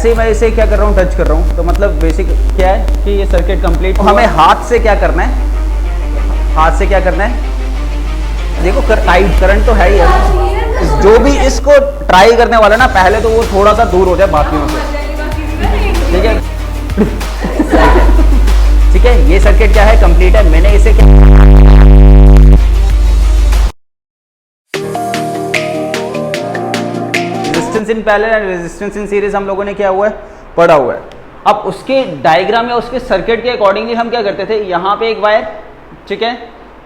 ऐसे मैं इसे क्या कर रहा हूँ, टच कर रहा हूँ, तो मतलब बेसिक क्या है कि ये सर्किट कंप्लीट। हमें हाथ से क्या करना है, हाथ से क्या करना है, देखो टाइट करंट तो है ही है। जो भी इसको ट्राई करने वाला ना, पहले तो वो थोड़ा सा दूर हो जाए बाकियों से, ठीक है। ठीक है, ये सर्किट क्या है, कंप्लीट है। मैंने इसे क्या, resistance in parallel and resistance in series हम लोगों ने क्या हुआ है, पढ़ा हुआ है। अब उसके डायग्राम या उसके सर्किट के अकॉर्डिंगली हम क्या करते थे, यहाँ पे एक वायर, ठीक है,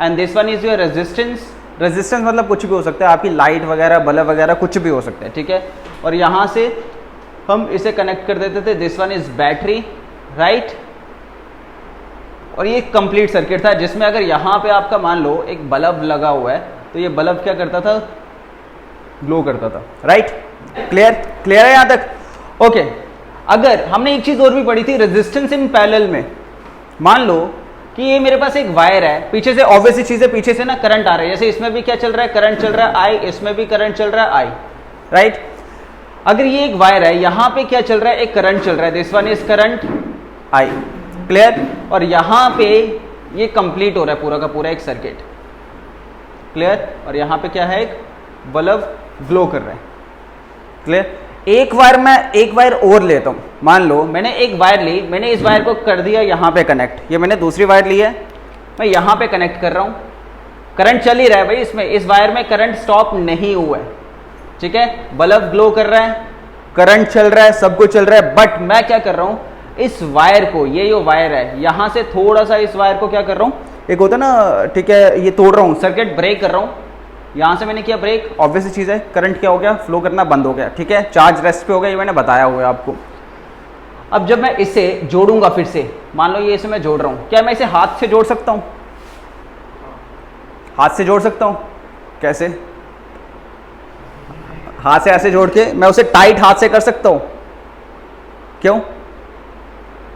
and this one is your resistance. Resistance मतलब कुछ भी हो सकता है, आपकी लाइट वगैरह, बल्ब वगैरह, कुछ भी हो सकता है, ठीक है। और यहाँ से हम इसे कनेक्ट कर देते थे, this one is battery, right. और ये कंप्लीट सर्किट था, जिसमें अगर यहाँ पे आपका मान लो एक बल्ब लगा हुआ है, तो ये बल्ब क्या करता था, ग्लो करता था, राइट। क्लियर, क्लियर है यहाँ तक, ओके। अगर हमने एक चीज और भी पढ़ी थी रेजिस्टेंस इन पैरेलल में, मान लो कि ये मेरे पास एक वायर है, पीछे से ऑब्वियस चीज है, पीछे से ना करंट आ रहा है, जैसे इसमें भी क्या चल रहा है, करंट चल रहा है आई, इसमें भी करंट चल रहा है आई, राइट। अगर ये एक वायर है, यहां पे क्या चल रहा है, एक करंट चल रहा है, this one is current I, clear. और यहां पे ये कंप्लीट हो रहा है पूरा का पूरा एक सर्किट, क्लियर। और यहां पे क्या है, एक बल्ब ग्लो कर रहा है, क्लियर। एक वायर और लेता हूं, मान लो मैंने एक वायर ली, मैंने इस वायर को कर दिया यहां पे कनेक्ट, ये मैंने दूसरी वायर ली है, मैं यहां पे कनेक्ट कर रहा हूं, करंट चल ही रहा है भाई इसमें, इस वायर में करंट स्टॉप नहीं हुआ है, ठीक है। बल्ब ग्लो कर रहा है, करंट चल रहा है, सब कुछ चल रहा है, बट मैं क्या कर रहा हूं, इस वायर को, ये जो वायर है, यहां से थोड़ा सा इस वायर को क्या कर रहा हूं, एक होता है ना, ठीक है, ये तोड़ रहा हूं, सर्किट ब्रेक कर रहा हूं। यहां से मैंने किया ब्रेक, ऑब्वियस चीज है, करंट क्या हो गया, फ्लो करना बंद हो गया, ठीक है, चार्ज रेस्ट पे हो गया, ये मैंने बताया हुआ है आपको। अब जब मैं इसे जोड़ूंगा फिर से, मान लो ये इसे मैं जोड़ रहा हूं, क्या मैं इसे हाथ से जोड़ सकता हूं, हाथ से जोड़ सकता हूं, कैसे, हाथ से ऐसे जोड़ के मैं उसे टाइट हाथ से कर सकता हूं, क्यों,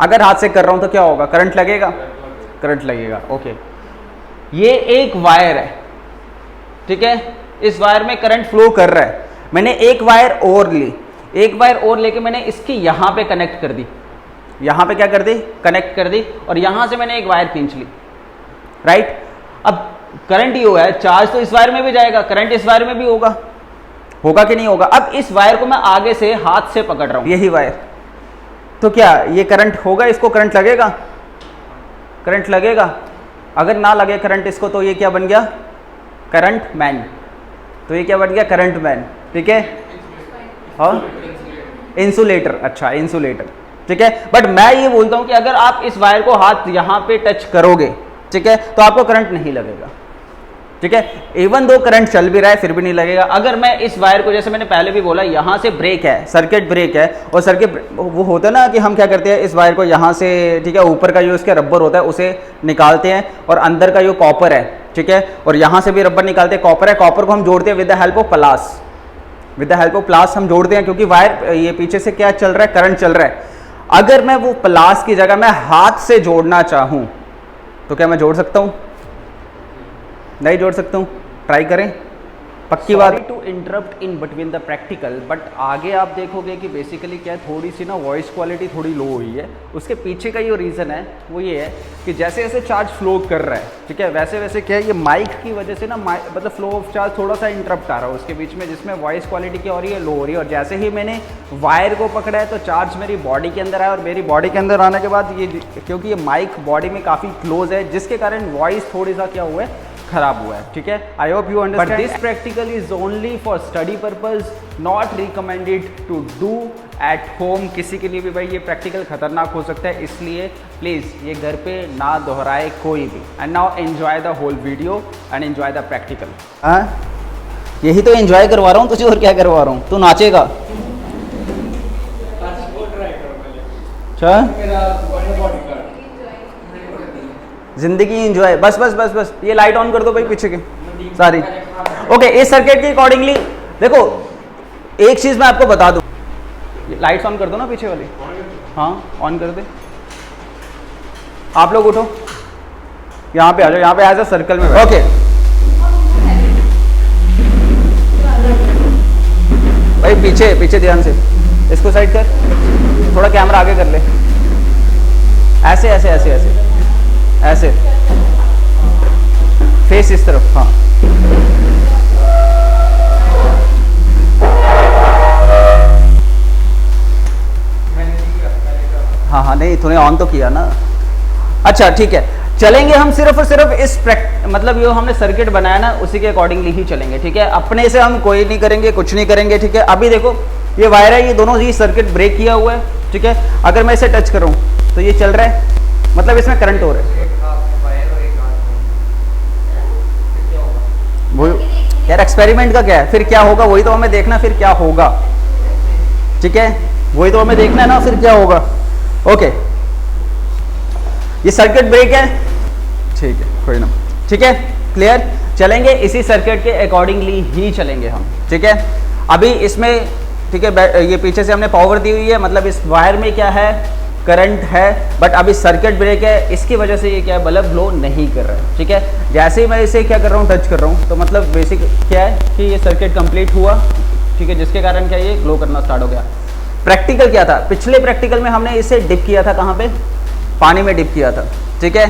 अगर हाथ से कर रहा हूं तो क्या होगा, करंट लगेगा, करंट लगेगा, ओके। ये एक वायर है, ठीक है, इस वायर में करंट फ्लो कर रहा है, मैंने एक वायर और ली, एक वायर और लेके मैंने इसकी यहां पे कनेक्ट कर दी, यहां पे क्या कर दी, कनेक्ट कर दी, और यहां से मैंने एक वायर खींच ली, राइट। अब करंट ही हुआ है, चार्ज तो इस वायर में भी जाएगा, करंट इस वायर में भी होगा, होगा कि नहीं होगा। अब इस वायर को मैं आगे से हाथ से पकड़ रहा हूं, यही वायर, तो क्या ये करंट होगा, इसको करंट लगेगा, करंट लगेगा। अगर ना लगे करंट इसको, तो ये क्या बन गया, करंट मैन, तो ये क्या बन गया, करंट मैन, ठीक है, हाँ, इंसुलेटर, अच्छा इंसुलेटर, ठीक है। बट मैं ये बोलता हूं कि अगर आप इस वायर को हाथ यहां पे टच करोगे, ठीक है, तो आपको करंट नहीं लगेगा, ठीक है। इवन दो करंट चल भी रहा है फिर भी नहीं लगेगा। अगर मैं इस वायर को, जैसे मैंने पहले भी बोला, यहां से ब्रेक है, सर्किट ब्रेक है, और सर्किट वो होता है ना कि हम क्या करते हैं, इस वायर को यहां से, ठीक है, ऊपर का जो इसका रबर होता है उसे निकालते हैं, और अंदर का जो कॉपर है, ठीक है, और यहां से भी रबर निकालते हैं, कॉपर है, कॉपर को हम जोड़ते हैं with the help of plus, with the help of plus हम जोड़ते हैं, क्योंकि वायर ये पीछे से क्या चल रहा है, करंट चल रहा है। अगर मैं वो प्लास की जगह मैं हाथ से जोड़ना चाहूं, तो क्या मैं जोड़ सकता हूं, नहीं जोड़ सकता हूं, ट्राई करें, पक्की बात। To interrupt in between the practical, but आगे आप देखोगे कि बेसिकली क्या है, थोड़ी सी ना वॉइस क्वालिटी थोड़ी लो हुई है। उसके पीछे का जो रीज़न है वो ये है कि जैसे जैसे चार्ज फ्लो कर रहा है, ठीक है, वैसे वैसे क्या है, ये माइक की वजह से ना, मतलब फ्लो ऑफ चार्ज थोड़ा सा इंटरप्ट आ रहा है उसके बीच में, जिसमें वॉइस क्वालिटी क्या हो रही है, लो हो रही है। और जैसे ही मैंने वायर को पकड़ा है, तो चार्ज मेरी बॉडी के अंदर आया, और मेरी बॉडी के अंदर आने के बाद ये, क्योंकि ये माइक बॉडी में काफ़ी क्लोज है, जिसके कारण वॉइस थोड़ी सा क्या हुआ है, खराब हुआ है, ठीक है। I hope you understand. But this practical is only for study purpose, not recommended to do at home. किसी के लिए भी भाई ये प्रैक्टिकल खतरनाक हो सकता है, इसलिए प्लीज ये घर पे ना दोहराए कोई भी। And now enjoy the whole video and enjoy the practical. हाँ, यही तो एंजॉय करवा रहा हूँ तुझे, और क्या करवा रहा हूँ, तू नाचेगा। जिंदगी एंजॉय, बस बस बस बस। ये लाइट ऑन कर दो भाई पीछे के सारी, ओके। इस सर्किट के अकॉर्डिंगली देखो, एक चीज मैं आपको बता दूं, लाइट्स ऑन कर दो ना पीछे वाली, हाँ ऑन कर दे। आप लोग उठो, यहाँ पे आ जाओ, यहाँ पे एज अ सर्कल में, ओके। भाई पीछे पीछे ध्यान से, इसको साइड कर, थोड़ा कैमरा आगे कर ले, ऐसे ऐसे ऐसे ऐसे ऐसे, फेस इस तरफ, हाँ हाँ हाँ, नहीं तूने ऑन तो किया ना। अच्छा ठीक है, चलेंगे हम सिर्फ और सिर्फ इस मतलब जो हमने सर्किट बनाया ना उसी के अकॉर्डिंगली ही चलेंगे, ठीक है। अपने से हम कोई नहीं करेंगे, कुछ नहीं करेंगे, ठीक है। अभी देखो ये वायर है, ये दोनों ही सर्किट ब्रेक किया हुआ है, ठीक है। अगर मैं इसे टच करूं तो ये चल रहा है, मतलब इसमें करंट हो रहा है। वो यार एक्सपेरिमेंट का क्या है, फिर क्या होगा वही तो हमें देखना, फिर क्या होगा, ठीक है, वही तो हमें देखना है ना, फिर क्या होगा। ओके, ये सर्किट ब्रेक है, ठीक है, कोई ना, ठीक है, क्लियर। चलेंगे इसी सर्किट के अकॉर्डिंगली ही चलेंगे हम, ठीक है। अभी इसमें, ठीक है, ये पीछे से हमने पावर दी हुई है, मतलब इस वायर में क्या है, करंट है, बट अभी सर्किट ब्रेक है, इसकी वजह से ये क्या है, बल्ब ग्लो नहीं कर रहा है, ठीक है। जैसे ही मैं इसे क्या कर रहा हूँ, टच कर रहा हूँ, तो मतलब बेसिक क्या है कि ये सर्किट कंप्लीट हुआ, ठीक है, जिसके कारण क्या ये ग्लो करना स्टार्ट हो गया। प्रैक्टिकल क्या था, पिछले प्रैक्टिकल में हमने इसे डिप किया था, कहाँ पे, पानी में डिप किया था, ठीक है।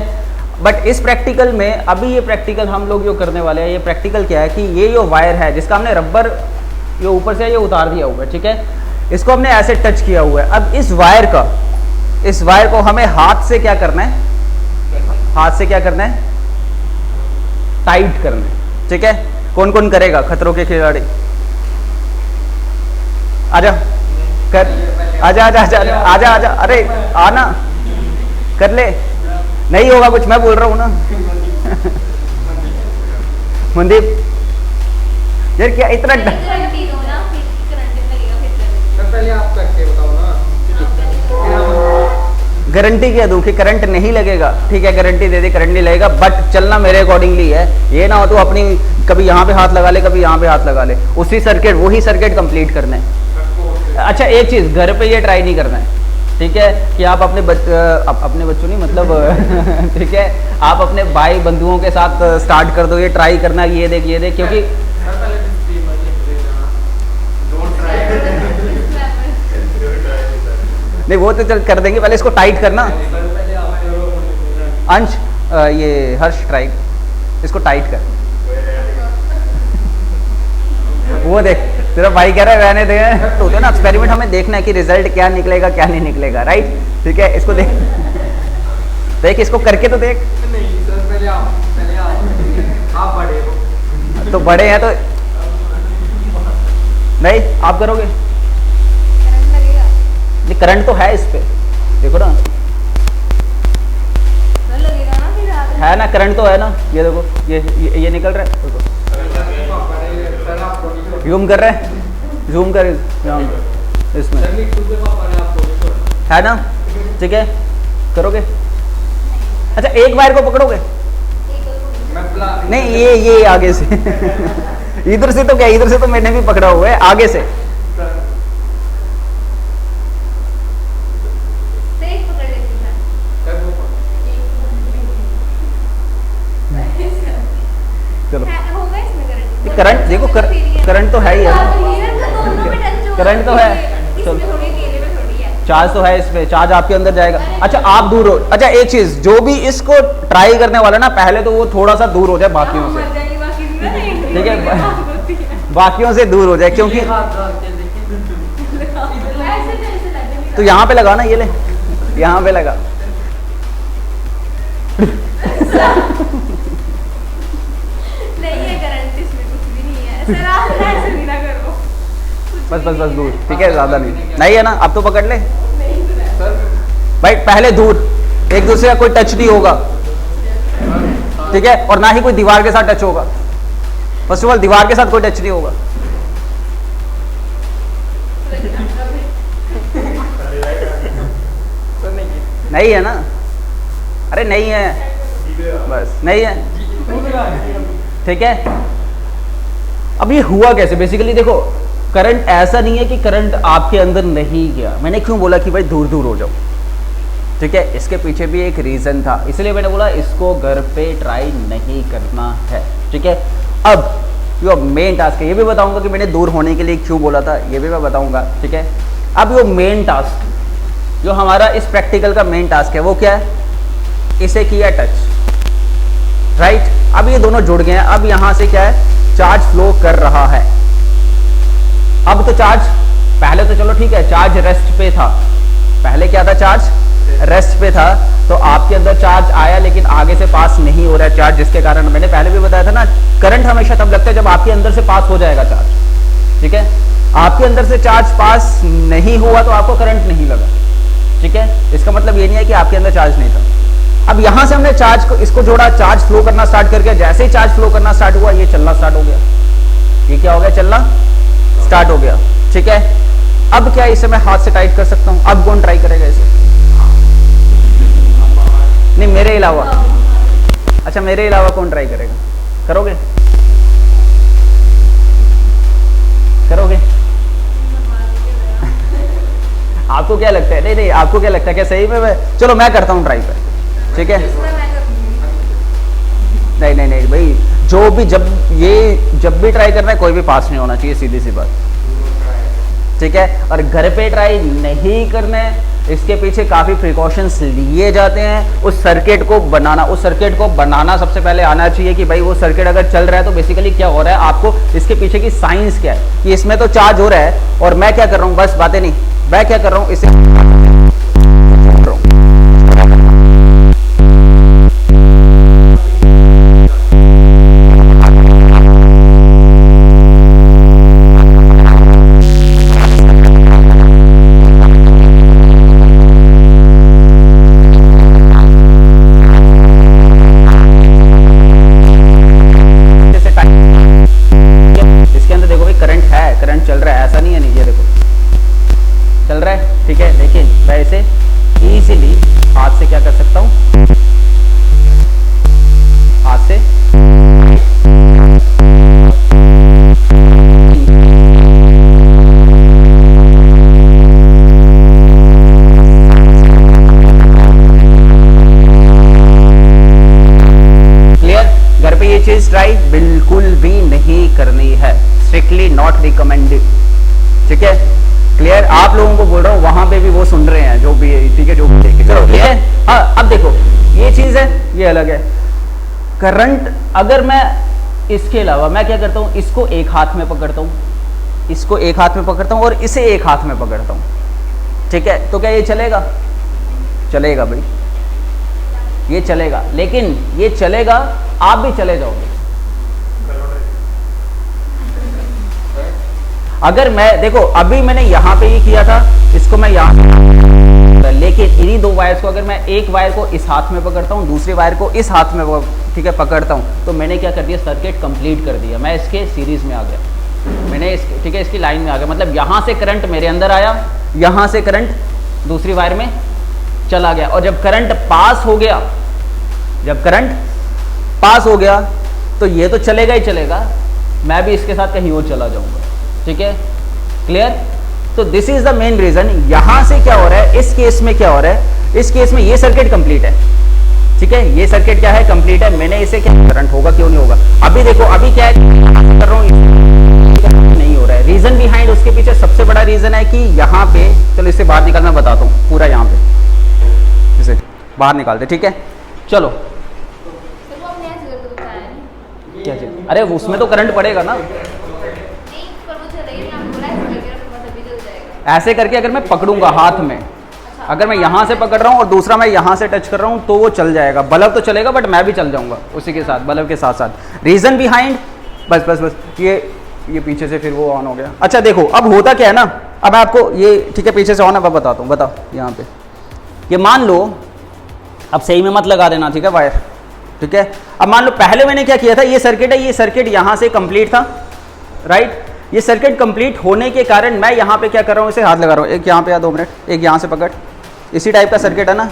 बट इस प्रैक्टिकल में, अभी ये प्रैक्टिकल हम लोग जो करने वाले हैं, ये प्रैक्टिकल क्या है कि ये जो वायर है जिसका हमने रबर ये ऊपर से ये उतार दिया हुआ है, ठीक है, इसको हमने ऐसे टच किया हुआ है। अब इस वायर को हमें हाथ से क्या करना है, हाथ से क्या करना है, टाइट करना है, ठीक है। कौन कौन करेगा, खतरों के खिलाड़ी, आजा कर, आजा आजा आजा आजा आजा, अरे आना, कर ले, नहीं होगा कुछ, मैं बोल रहा हूँ ना। मनदीप यार क्या इतना पहले आप करके बताओ ना, गारंटी क्या दूं कि करंट नहीं लगेगा, ठीक है, गारंटी दे दे करंट नहीं लगेगा, बट चलना मेरे अकॉर्डिंगली है। ये ना हो तो अपनी कभी यहाँ पे हाथ लगा ले, कभी यहाँ पे हाथ लगा ले, उसी सर्किट वही सर्किट कंप्लीट करना है। अच्छा एक चीज़, घर पे ये ट्राई नहीं करना है, ठीक है, कि आप अपने बच्चों नहीं मतलब ठीक है, आप अपने भाई बंधुओं के साथ स्टार्ट कर दो, ये ट्राई करना, ये देख, क्योंकि नहीं वो तो चल कर देंगे, पहले इसको टाइट करना। अंश ये हर्ष ट्राई, इसको टाइट कर, वो देख तेरा भाई कह रहा है रहने दे, तो होता है ना एक्सपेरिमेंट, हमें देखना है कि रिजल्ट क्या निकलेगा क्या नहीं निकलेगा, राइट, ठीक है। इसको देख देख, इसको करके तो देख। नहीं सर, पहले आप बड़े हो, तो बड़े हैं तो नहीं, आप करोगे, ये करंट तो है इस पे, देखो ना, है ना, करंट तो है ना, ये देखो, ये निकल रहा है, देखो जूम कर रहे हैं, जूम कर इसमें, है ना, ठीक है, करोगे। अच्छा एक वायर को पकड़ोगे, नहीं ये आगे से इधर से तो क्या, इधर से तो मैंने भी पकड़ा हुआ है, आगे से चलो। करंट देखो, करंट तो है ही है, करंट तो है, चलो चार्ज तो है इसमें, चार्ज आपके अंदर जाएगा। अच्छा आप दूर हो, अच्छा एक चीज, जो भी इसको ट्राई करने वाला ना, पहले तो वो थोड़ा सा दूर हो जाए बाकियों से, ठीक है, बाकियों से दूर हो जाए, क्योंकि तो यहाँ पे लगा ना, ये ले यहाँ पे लगा बस बस बस दूर, ठीक है, ज्यादा नहीं है ना, अब तो पकड़ ले भाई, पहले दूर, एक दूसरे का कोई टच नहीं होगा, ठीक है, और ना ही कोई दीवार के साथ टच होगा, फर्स्ट ऑफ ऑल दीवार के साथ कोई टच नहीं होगा, नहीं है ना, अरे नहीं है, बस नहीं है, ठीक है। अब ये हुआ कैसे, बेसिकली देखो, करंट ऐसा नहीं है कि करंट आपके अंदर नहीं गया, मैंने क्यों बोला कि भाई दूर दूर हो जाओ, ठीक है, इसके पीछे भी एक रीज़न था, इसलिए मैंने बोला इसको घर पे ट्राई नहीं करना है, ठीक है। अब जो मेन टास्क है, ये भी बताऊंगा कि मैंने दूर होने के लिए क्यों बोला था, ये भी मैं बताऊंगा, ठीक है। अब जो मेन टास्क जो हमारा इस प्रैक्टिकल का मेन टास्क है वो क्या है, इसे किया टच, राइट। अब ये दोनों जुड़ गए हैं, अब यहां से क्या है, चार्ज फ्लो कर रहा है। अब तो चार्ज, पहले तो चलो ठीक है चार्ज रेस्ट पे था, पहले क्या था, चार्ज रेस्ट पे था, तो आपके अंदर चार्ज आया लेकिन आगे से पास नहीं हो रहा है चार्ज, जिसके कारण मैंने पहले भी बताया था ना, करंट हमेशा तब लगता है जब आपके अंदर से पास हो जाएगा चार्ज, ठीक है। आपके अंदर से चार्ज पास नहीं हुआ तो आपको करंट नहीं लगा, ठीक है। इसका मतलब ये नहीं है कि आपके अंदर चार्ज नहीं था। अब यहां से हमने चार्ज को, इसको जोड़ा, चार्ज फ्लो करना स्टार्ट कर गया, जैसे ही चार्ज फ्लो करना स्टार्ट हुआ ये चलना स्टार्ट हो गया, ये क्या हो गया, चलना स्टार्ट हो गया, ठीक है। अब क्या इसे मैं हाथ से टाइट कर सकता हूं, अब कौन ट्राई करेगा इसे, नहीं मेरे अलावा, अच्छा मेरे अलावा कौन ट्राई करेगा, करोगे, करोगे आपको क्या लगता है, नहीं नहीं आपको क्या लगता है, क्या सही में मैं, चलो मैं करता हूँ ट्राई पर, ठीक है। नहीं नहीं नहीं भाई, जो भी जब भी ट्राई करना है कोई भी पास नहीं होना चाहिए, सीधी सी बात, ठीक है। और घर पे ट्राई नहीं करना है, इसके पीछे काफ़ी प्रिकॉशंस लिए जाते हैं। उस सर्किट को बनाना सबसे पहले आना चाहिए कि भाई वो सर्किट अगर चल रहा है तो बेसिकली क्या हो रहा है, आपको इसके पीछे की साइंस क्या है कि इसमें तो चार्ज हो रहा है और मैं क्या कर रहा हूँ, बस बातें नहीं, मैं क्या कर रहा हूँ, इसे ट्राई बिल्कुल भी नहीं करनी है, स्ट्रिक्टली नॉट रिकमेंडेड, ठीक है। क्लियर, आप लोगों को बोल रहा हूँ, वहां पे भी वो सुन रहे हैं जो भी, ठीक है, जो भी देखे, चलो क्लियर। हाँ अब देखो ये चीज है, ये अलग है। करंट अगर मैं इसके अलावा मैं क्या करता हूँ, इसको एक हाथ में पकड़ता हूँ, इसको एक हाथ में पकड़ता हूँ और इसे एक हाथ में पकड़ता हूँ, ठीक है, तो क्या ये चलेगा, चलेगा भाई, ये चलेगा, लेकिन ये चलेगा, आप भी चले जाओगे। अगर मैं देखो अभी मैंने यहां पे ये किया था, इसको मैं यहां, लेकिन इन्हीं दो वायर्स को अगर मैं एक वायर को इस हाथ में पकड़ता हूं, दूसरे वायर को इस हाथ में, ठीक है, पकड़ता हूं, तो मैंने क्या कर दिया, सर्किट कंप्लीट कर दिया, मैं इसके सीरीज में आ गया, मैंने ठीक है इसकी लाइन में आ गया, मतलब यहां से करंट मेरे अंदर आया, यहां से करंट दूसरी वायर में चला गया, और जब करंट पास हो गया, जब करंट पास हो गया तो ये तो चलेगा ही चलेगा, मैं भी इसके साथ कहीं और चला जाऊंगा, ठीक है, क्लियर। तो this is the main reason. यहां से क्या हो रहा है, इस केस में क्या हो रहा है, इस केस में ये सर्किट कंप्लीट है, ठीक है, ये सर्किट क्या है, कंप्लीट है, मैंने इसे क्या, करंट होगा क्यों नहीं होगा, अभी देखो अभी क्या है कर रहा हूं, नहीं हो रहा है। रीजन बिहाइंड उसके पीछे सबसे बड़ा रीजन है कि यहाँ पे, चलो इसे बाहर निकालना बताता हूँ, पूरा यहाँ पे इसे बाहर निकालते, ठीक है, चलो क्या चीज, अरे उसमें तो करंट पड़ेगा ना, ऐसे करके अगर मैं पकड़ूंगा हाथ में, अगर मैं यहाँ से पकड़ रहा हूँ और दूसरा मैं यहाँ से टच कर रहा हूँ तो वो चल जाएगा, बल्ब तो चलेगा बट मैं भी चल जाऊंगा उसी के साथ, बल्ब के साथ साथ। रीजन बिहाइंड, बस बस बस ये पीछे से फिर वो ऑन हो गया। अच्छा देखो अब होता क्या है ना, अब आपको ये ठीक है पीछे से ऑन है, मैं बताता हूँ, बताओ यहाँ पे, ये मान लो, अब सही में मत लगा देना, ठीक है वायर, ठीक है। अब मान लो पहले मैंने क्या किया था, ये सर्किट है, ये सर्किट यहाँ से कंप्लीट था, राइट, ये सर्किट कंप्लीट होने के कारण मैं यहाँ पे क्या कर रहा हूँ, इसे हाथ लगा रहा हूँ, एक यहाँ पे या 2 मिनट, एक यहाँ से पकड़, इसी टाइप का सर्किट है ना,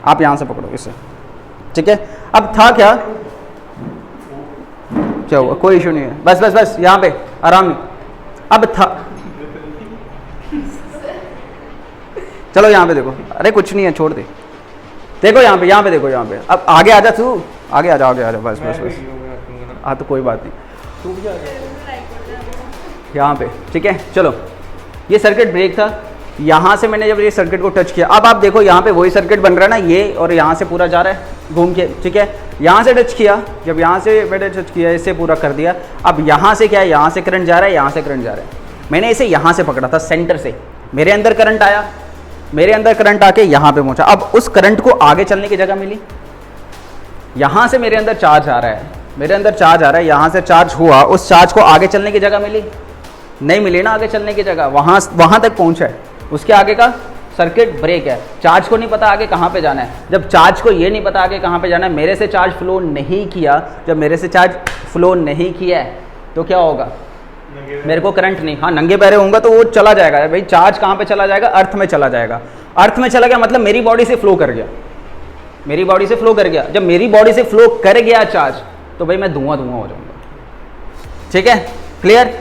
आप यहाँ से पकड़ो इसे, ठीक है। अब था क्या हुआ, कोई इशू नहीं है, बस बस बस यहाँ पे आराम, अब था, चलो यहाँ पे देखो, अरे कुछ नहीं है, छोड़ दे, देखो यहाँ पे देखो, यहाँ पे अब आगे आ जा, तू आगे आ जा, बस बस बस, हाँ तो कोई बात नहीं, यहाँ पे, ठीक है, चलो ये सर्किट ब्रेक था, यहाँ से मैंने जब ये सर्किट को टच किया, अब आप देखो यहाँ पे वही सर्किट बन रहा है ना ये, और यहाँ से पूरा जा रहा है घूम के, ठीक है। यहाँ से टच किया, जब यहाँ से मैंने टच किया, इससे पूरा कर दिया। अब यहाँ से क्या है, यहाँ से करंट जा रहा है, यहाँ से करंट जा रहा है। मैंने इसे यहाँ से पकड़ा था सेंटर से, मेरे अंदर करंट आया, मेरे अंदर करंट आके यहाँ पे पहुँचा। अब उस करंट को आगे चलने की जगह मिली, यहाँ से मेरे अंदर चार्ज आ रहा है, मेरे अंदर चार्ज आ रहा है, यहाँ से चार्ज हुआ, उस चार्ज को आगे चलने की जगह मिली? नहीं मिली ना आगे चलने की जगह, वहाँ तक पहुँचा है, उसके आगे का सर्किट ब्रेक है। चार्ज को नहीं पता आगे कहाँ पे जाना है। जब चार्ज को ये नहीं पता आगे कहाँ पे जाना है, मेरे से चार्ज फ्लो नहीं किया, जब मेरे से चार्ज फ्लो नहीं किया है तो क्या होगा, मेरे को करंट नहीं, हाँ नंगे पैरे होऊंगा तो वो चला जाएगा भाई। चार्ज कहाँ पे चला जाएगा, अर्थ में चला जाएगा। अर्थ में चला गया मतलब मेरी बॉडी से फ्लो कर गया, मेरी बॉडी से फ्लो कर गया। जब मेरी बॉडी से फ्लो कर गया चार्ज, तो भाई मैं धुआं धुआं हो जाऊंगा। ठीक है, क्लियर।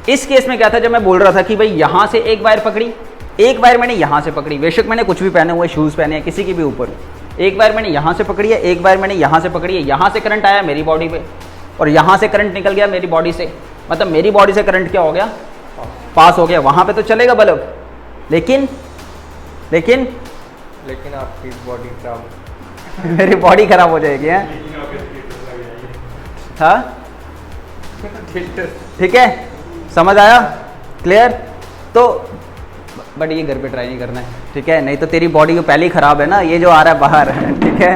इस केस में क्या था, जब मैं बोल रहा था कि भाई यहाँ से एक वायर पकड़ी, एक वायर मैंने यहाँ से पकड़ी, बेशक मैंने कुछ भी पहने हुए, शूज़ पहने हैं, किसी की भी ऊपर, एक वायर मैंने यहाँ से पकड़ी है, एक वायर मैंने यहाँ से पकड़ी है। यहाँ से करंट आया मेरी बॉडी पे, और यहाँ से करंट निकल गया मेरी बॉडी से, मतलब मेरी बॉडी से करंट क्या हो गया, पास हो गया। वहाँ पे तो चलेगा बल्ब, लेकिन लेकिन लेकिन आपकी बॉडी खराब मेरी बॉडी खराब हो जाएगी है। हाँ ठीक है, समझ आया, क्लियर। तो बट ये घर पे ट्राई नहीं करना है, ठीक है, नहीं तो तेरी बॉडी को पहले ही खराब है ना, ये जो आ रहा है बाहर, ठीक है,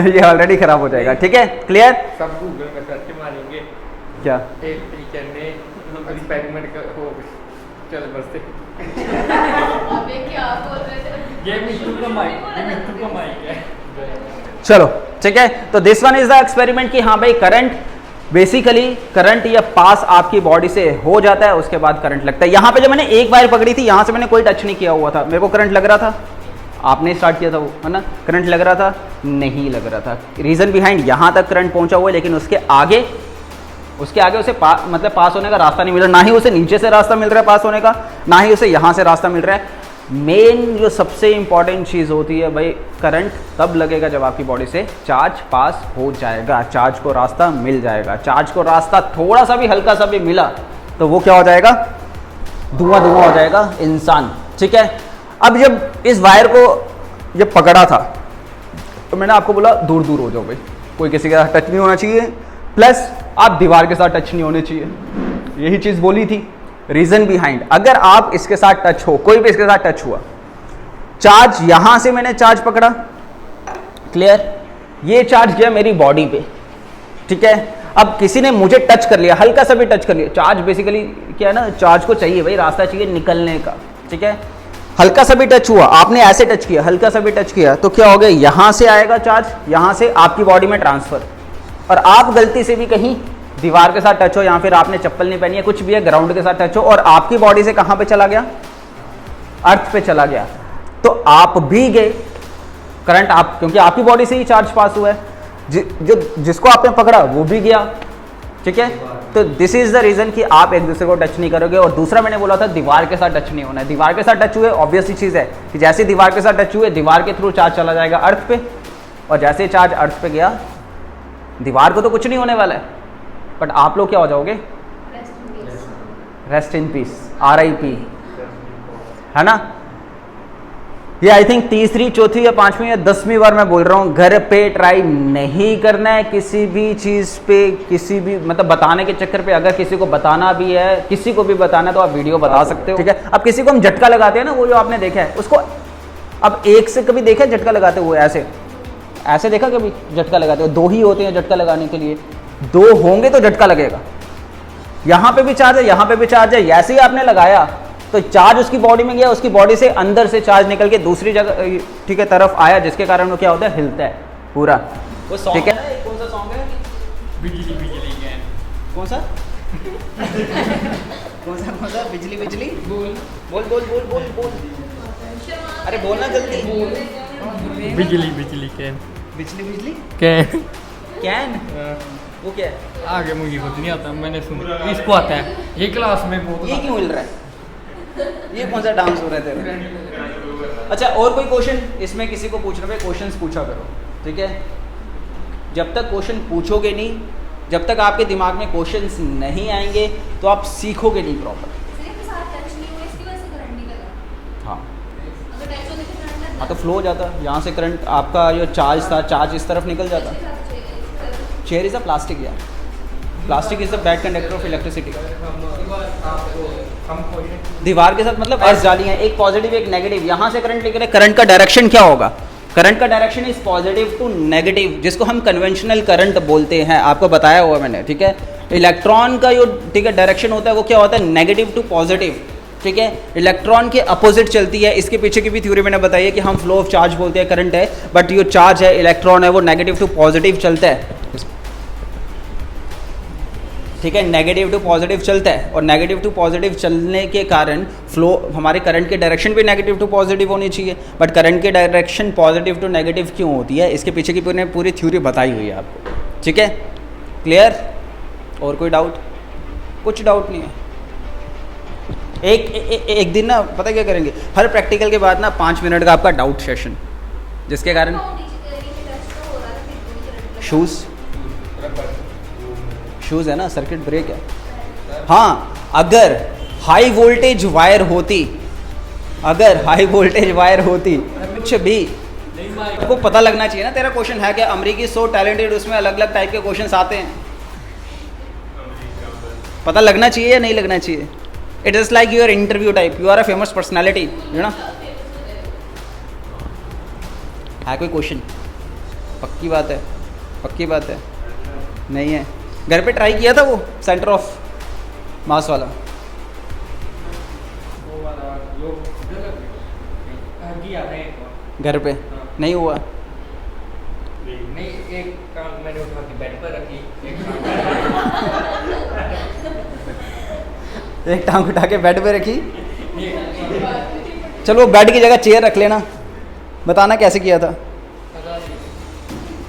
ये ऑलरेडी खराब हो जाएगा। ठीक है, क्लियर। सब गूगल में सर्च मारेंगे क्या एक टीचर ने एक्सपेरिमेंट हो, चल बस अबे क्या बोल रहे थे? ये मिट्टू का माइक है। चलो ठीक है, तो this one is the experiment कि हाँ भाई करंट, बेसिकली करंट या पास आपकी बॉडी से हो जाता है, उसके बाद करंट लगता है। यहाँ पे जब मैंने एक वायर पकड़ी थी, यहाँ से मैंने कोई टच नहीं किया हुआ था, मेरे को करंट लग रहा था, आपने स्टार्ट किया था वो, है ना, करंट लग रहा था, नहीं लग रहा था। रीजन बिहाइंड, यहाँ तक करंट पहुंचा हुआ है, लेकिन उसके आगे उसे मतलब पास होने का रास्ता नहीं मिल रहा, ना ही उसे नीचे से रास्ता मिल रहा है पास होने का, ना ही उसे यहाँ से रास्ता मिल रहा है। मेन जो सबसे इंपॉर्टेंट चीज़ होती है भाई, करंट तब लगेगा जब आपकी बॉडी से चार्ज पास हो जाएगा, चार्ज को रास्ता मिल जाएगा। चार्ज को रास्ता थोड़ा सा भी, हल्का सा भी मिला तो वो क्या हो जाएगा, धुआं धुआं हो जाएगा इंसान। ठीक है, अब जब इस वायर को जब पकड़ा था तो मैंने आपको बोला दूर दूर हो जाओ भाई, कोई किसी के साथ टच नहीं होना चाहिए, प्लस आप दीवार के साथ टच नहीं होने चाहिए, यही चीज़ बोली थी। रीजन बिहाइंड, अगर आप इसके साथ टच हो, कोई भी इसके साथ टच हुआ, चार्ज यहां से मैंने चार्ज पकड़ा, क्लियर, ये चार्ज गया मेरी बॉडी पे, ठीक है। अब किसी ने मुझे टच कर लिया, हल्का सा भी टच कर लिया, चार्ज बेसिकली क्या है ना, चार्ज को चाहिए भाई रास्ता चाहिए निकलने का, ठीक है। हल्का सा भी टच हुआ, आपने ऐसे टच किया, हल्का सा भी टच किया, तो क्या हो गया, यहां से आएगा चार्ज, यहां से आपकी बॉडी में ट्रांसफर, और आप गलती से भी कहीं दीवार के साथ टच हो, या फिर आपने चप्पल नहीं पहनी है, कुछ भी है, ग्राउंड के साथ टच हो, और आपकी बॉडी से कहां पे चला गया, अर्थ पे चला गया, तो आप भी गए करंट, आप, क्योंकि आपकी बॉडी से ही चार्ज पास हुआ है, जिसको आपने पकड़ा वो भी गया। ठीक है, तो दिस इज द रीजन कि आप एक दूसरे को टच नहीं करोगे। और दूसरा मैंने बोला था दीवार के साथ टच नहीं होना है। दीवार के साथ टच हुए ऑब्वियस ही चीज़ है कि जैसे दीवार के साथ टच हुए, दीवार के थ्रू चार्ज चला जाएगा अर्थ पे, और जैसे चार्ज अर्थ पे गया, दीवार को तो कुछ नहीं होने वाला है, बट आप लोग क्या हो जाओगे, रेस्ट इन पीस, RIP, है ना। ये आई थिंक तीसरी, चौथी या पांचवी या 10वीं बार मैं बोल रहा हूँ, घर पे ट्राई नहीं करना है किसी भी चीज़ पे, किसी भी मतलब बताने के चक्कर पे। अगर किसी को बताना भी है, किसी को भी बताना है, तो आप वीडियो बता सकते हो, ठीक है। अब किसी को हम झटका लगाते हैं ना, वो जो आपने देखा है उसको, अब एक से कभी देखा झटका लगाते हुए, ऐसे देखा कभी झटका लगाते हुए? 2 ही होते हैं झटका लगाने के लिए, 2 होंगे तो झटका लगेगा। यहाँ पे भी चार्ज है, यहाँ पे भी चार्ज है, ऐसे ही आपने लगाया तो चार्ज उसकी बॉडी में गया, उसकी बॉडी से अंदर से चार्ज निकल के दूसरी जगह, ठीक है, तरफ आया, जिसके कारण वो क्या होता है, हिलता है पूरा। वो सॉन्ग ठीक है, कौन सा सॉन्ग है, बिजली बिजली गैन, कौन सा कौन सा बिजली बिजली, बोल बोल बोल बोल बोल बोल, अरे बोलना जल्दी, बिजली बिजली कैन, बिजली बिजली कैन कैन, वो क्या है? आगे मुझे कुछ नहीं आता, मैंने सुना, इसको आता है, ये क्लास में बहुत। ये क्यों हिल रहा है, ये कौन सा डांस हो रहा है तेरा? अच्छा, और कोई क्वेश्चन इसमें किसी को पूछना है, क्वेश्चंस पूछा करो, ठीक है। जब तक क्वेश्चन पूछोगे नहीं, जब तक आपके दिमाग में क्वेश्चंस नहीं आएंगे, तो आप सीखोगे नहीं प्रॉपर। हाँ तो फ्लो हो जाता, यहाँ से करंट, आपका जो चार्ज था चार्ज इस तरफ निकल जाता। चेयर इज़ अ प्लास्टिक यार, plastic is the bad conductor of electricity. दीवार के साथ मतलब अर्थ जाली है, एक पॉजिटिव एक नेगेटिव, यहाँ से करंट निकले, करंट का डायरेक्शन क्या होगा? करंट का direction is positive to negative, जिसको हम कन्वेंशनल करंट बोलते हैं, आपको बताया हुआ मैंने, ठीक है। इलेक्ट्रॉन का जो, ठीक है, डायरेक्शन होता है वो क्या होता है? नेगेटिव टू पॉजिटिव, ठीक है। इलेक्ट्रॉन के अपोजिट चलती है, इसके पीछे की भी थ्योरी मैंने बताई है कि हम फ्लो ऑफ चार्ज बोलते हैं, करंट है, बट जो चार्ज है इलेक्ट्रॉन है वो नेगेटिव टू पॉजिटिव चलता है, ठीक है, नेगेटिव टू पॉजिटिव चलता है। और नेगेटिव टू पॉजिटिव चलने के कारण फ्लो, हमारे करंट की डायरेक्शन भी नेगेटिव टू पॉजिटिव होनी चाहिए, बट करंट की डायरेक्शन पॉजिटिव टू नेगेटिव क्यों होती है? इसके पीछे की पूरी थ्योरी बताई हुई है आपको, ठीक है, क्लियर? और कोई डाउट? कुछ डाउट नहीं है। एक दिन ना पता क्या करेंगे, हर प्रैक्टिकल के बाद ना 5 मिनट का आपका डाउट सेशन, जिसके कारण शूज़ है ना, सर्किट ब्रेक है। हाँ, अगर हाई वोल्टेज वायर होती, कुछ भी आपको पता लगना चाहिए ना, तेरा क्वेश्चन है क्या? अमरीकी सो टैलेंटेड, उसमें अलग अलग टाइप के क्वेश्चंस आते हैं, पता लगना चाहिए या नहीं लगना चाहिए? It is like your interview type, you are a famous personality, you know. है कोई क्वेश्चन? पक्की बात है, नहीं है? घर पे ट्राई किया था वो सेंटर ऑफ मास वाला? घर पे नहीं हुआ? नहीं, एक टांग मैंने उठा के बेड पर रखी, एक टांग उठा के बेड पे रखी। चलो बेड की जगह चेयर रख लेना, बताना कैसे किया था?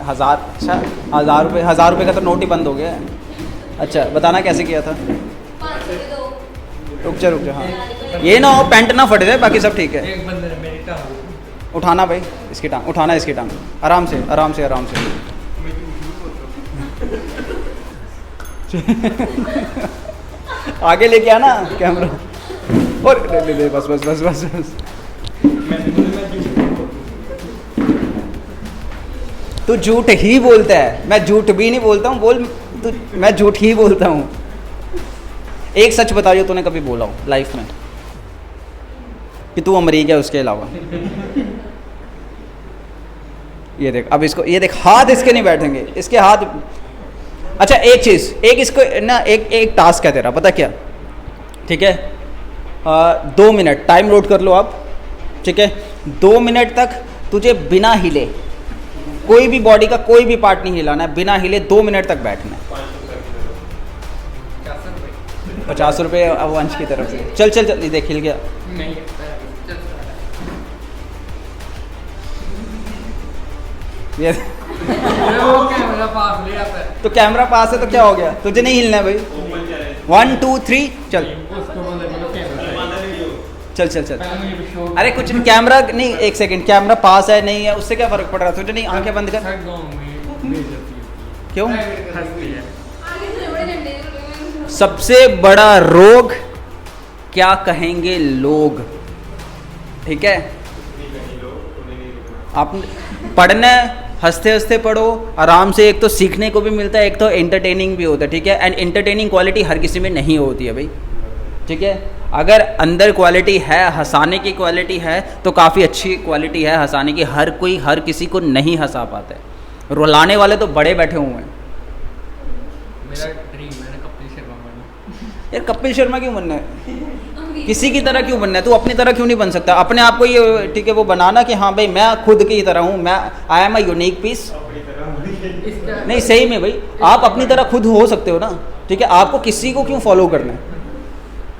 1000, अच्छा 1000 रुपये का तो नोट ही बंद हो गया है। अच्छा, बताना कैसे किया था? रुक जा, हाँ, ये ना हो पैंट ना फट जाए, बाकी सब ठीक है। एक बंदे ने मेरी टांग उठाना भाई, इसकी टांग उठाना, इसकी टांग आराम से। आगे लेके आना कैमरा, और ले बस। तू झूठ ही बोलता है, मैं झूठ भी नहीं बोलता हूँ, बोल तू, मैं झूठ ही बोलता हूँ। एक सच बता जो तूने कभी बोला हो लाइफ में कि तू अमरीक है, उसके अलावा। ये देख, अब इसको, ये देख, हाथ इसके नहीं बैठेंगे, इसके हाथ। अच्छा एक चीज़, एक इसको ना, एक टास्क है तेरा, पता क्या? ठीक है, 2 मिनट टाइम नोट कर लो आप, ठीक है। 2 मिनट तक तुझे बिना हिले, कोई भी बॉडी का कोई भी पार्ट नहीं हिलाना है, बिना हिले 2 मिनट तक बैठना है। 50 रुपये अब वंश की तरफ से। चल देख, हिल गया। ये तो कैमरा पास है तो क्या हो गया? तुझे नहीं हिलना है भाई। 1 2 3 चल। अरे कुछ नहीं, कैमरा नहीं, एक सेकंड, कैमरा पास है नहीं है उससे क्या फर्क पड़ रहा है? तुझे नहीं, आंखें बंद कर। क्यों? सबसे बड़ा रोग क्या कहेंगे लोग, ठीक है। आप पढ़ना, हंसते हंसते पढ़ो, आराम से, एक तो सीखने को भी मिलता है, एक तो एंटरटेनिंग भी होता है, ठीक है। एंड एंटरटेनिंग क्वालिटी हर किसी में नहीं होती है भाई, ठीक है। अगर अंदर क्वालिटी है, हंसाने की क्वालिटी है, तो काफ़ी अच्छी क्वालिटी है हंसाने की। हर कोई हर किसी को नहीं हंसा पाता है, रुलाने वाले तो बड़े बैठे हुए हैं। मेरा ड्रीम है ना कपिल शर्मा बनना। यार कपिल शर्मा क्यों बनना है? किसी की तरह क्यों बनना है? तू अपनी तरह क्यों नहीं बन सकता? अपने आप को ये, ठीक है, वो बनाना कि हाँ भाई मैं खुद की तरह हूँ, मैं I am a unique piece. नहीं सही में भाई, आप अपनी तरह खुद हो सकते हो ना, ठीक है। आपको किसी को क्यों फॉलो करना है?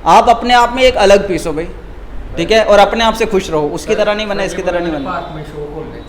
आप अपने आप में एक अलग पीस हो भाई, ठीक है, और अपने आप से खुश रहो। उसकी तरह नहीं बनना, इसकी तरह नहीं बनना।